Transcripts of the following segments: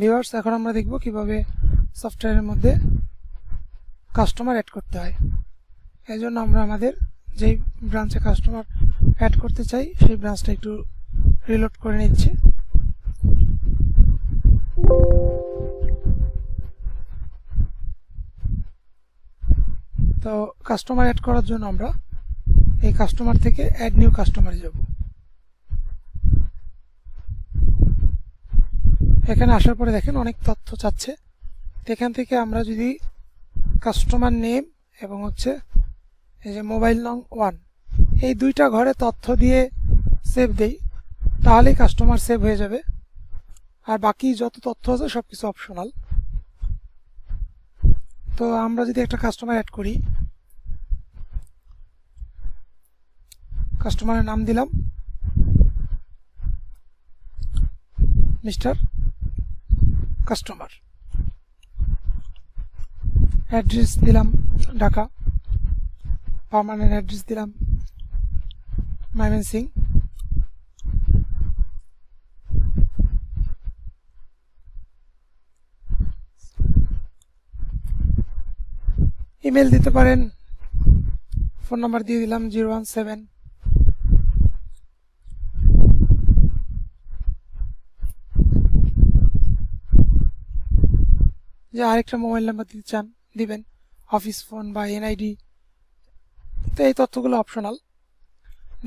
Viewers, এখন আমরা দেখব কিভাবে সফটওয়্যারের মধ্যে কাস্টমার অ্যাড করতে হয়। এই জন্য আমরা আমাদের যেই ব্রাঞ্চে কাস্টমার অ্যাড করতে চাই সেই ব্রাঞ্চটা একটু রিলোড করে নিচ্ছি। তো কাস্টমার অ্যাড করার জন্য আমরা এই কাস্টমার থেকে অ্যাড নিউ কাস্টমারে যাব। এখানে আসার পরে দেখেন অনেক তথ্য চাচ্ছে। এখান থেকে আমরা যদি কাস্টমার নেম এবং এই যে মোবাইল নং 1 এই দুইটা ঘরে তথ্য দিয়ে সেভ দেই, তাহলেই কাস্টমার সেভ হয়ে যাবে। আর বাকি যত তথ্য আছে সব কিছু অপশনাল। তো আমরা যদি একটা কাস্টমার অ্যাড করি, কাস্টমারের নাম দিলাম মিস্টার কাস্টমার, অ্যাড্রেস দিলাম ঢাকা, পার্মানেন্ট অ্যাড্রেস দিলাম ময়মনসিংহ, ইমেল দিতে পারেন, ফোন নাম্বার দিয়ে দিলাম 017, যে আরেকটা মোবাইল নাম্বার দিতে চান দিবেন, অফিস ফোন বা এনআইডি। তো এই তথ্যগুলো অপশনাল।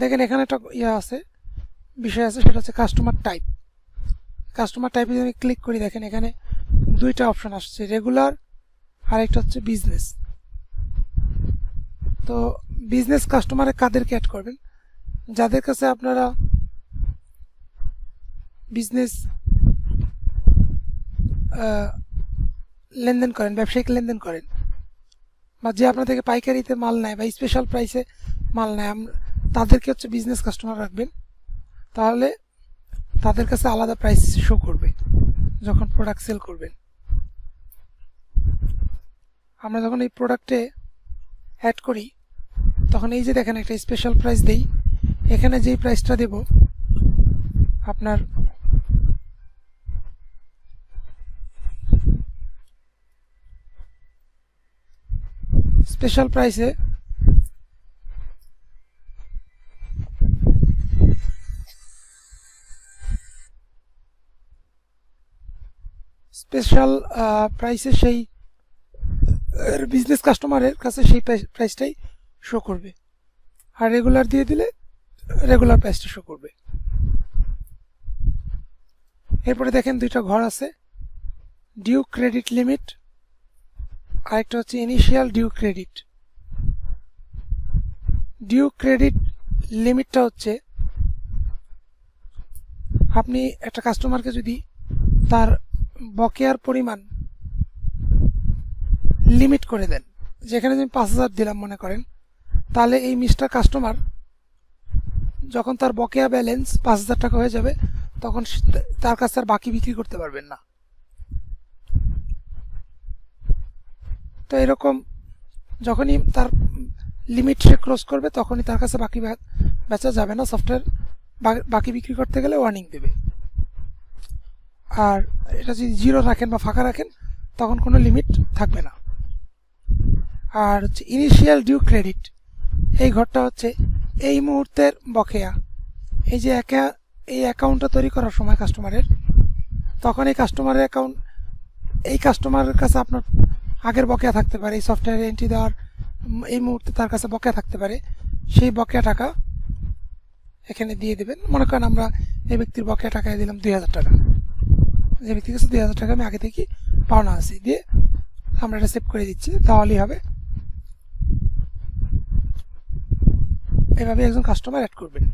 দেখেন এখানে একটা আছে, বিষয় আছে, সেটা হচ্ছে কাস্টমার টাইপ। কাস্টমার টাইপে যদি আমি ক্লিক করি, দেখেন এখানে দুইটা অপশন আসছে, রেগুলার আর একটা হচ্ছে বিজনেস। তো বিজনেস কাস্টমারে কাদেরকে অ্যাড করবেন? যাদের কাছে আপনারা বিজনেস লেনদেন করেন, ব্যবসায়িক লেনদেন করেন, বা যে আপনার থেকে পাইকারিতে মাল নেয় বা স্পেশাল প্রাইসে মাল নেয়, তাদেরকে বিজনেস কাস্টমার রাখবেন। তাহলে তাদের কাছে আলাদা প্রাইস শো করবে যখন প্রোডাক্ট সেল করবেন। আমরা যখন এই প্রোডাক্টে অ্যাড করি তখন এই যে দেখেন একটা স্পেশাল প্রাইস দেই, এখানে যেই প্রাইসটা দেব আপনার স্পেশাল প্রাইসে সেই বিজনেস কাস্টমারের কাছে সেই প্রাইসটাই শো করবে, আর রেগুলার দিয়ে দিলে রেগুলার প্রাইসটা শো করবে। এরপরে দেখেন দুইটা ঘর আছে, ডিউ ক্রেডিট লিমিট, আরেকটা হচ্ছে initial due credit. Due credit লিমিটটা হচ্ছে আপনি একটা কাস্টমারকে যদি তার বকেয়ার পরিমাণ লিমিট করে দেন, যেখানে আমি 5000 দিলাম মনে করেন, তাহলে এই মিস্টার কাস্টমার যখন তার বকেয়া ব্যালেন্স 5000 টাকা হয়ে যাবে তখন তার কাছে আর বাকি বিক্রি করতে পারবেন না। তো এরকম যখনই তার লিমিট সে ক্রস করবে তখনই তার কাছে বাকি বেচা যাবে না। সফটওয়্যার বাকি বিক্রি করতে গেলে ওয়ার্নিং দেবে। আর এটা যদি জিরো রাখেন বা ফাঁকা রাখেন তখন কোনো লিমিট থাকবে না। আর ইনিশিয়াল ডিউ ক্রেডিট, এই ঘরটা হচ্ছে এই মুহূর্তের বকেয়া। এই যে এই অ্যাকাউন্টটা তৈরি করার সময় কাস্টমারের, তখন এই কাস্টমারের কাছে আপনার আগের বকেয়া থাকতে পারে, এই সফটওয়্যারে এন্ট্রি দেওয়ার এই মুহূর্তে তার কাছে বকেয়া থাকতে পারে। সেই বকেয়া টাকা এখানে দিয়ে দেবেন। মনে করেন আমরা এই ব্যক্তির বকেয়া টাকায় দিলাম 2000 টাকা, যে ব্যক্তির কাছে 2000 টাকা আমি আগে থেকে পাওনা আছি, দিয়ে আমরা এটা সেভ করে দিচ্ছি, তাহলেই হবে। এভাবে একজন কাস্টমার অ্যাড করবেন।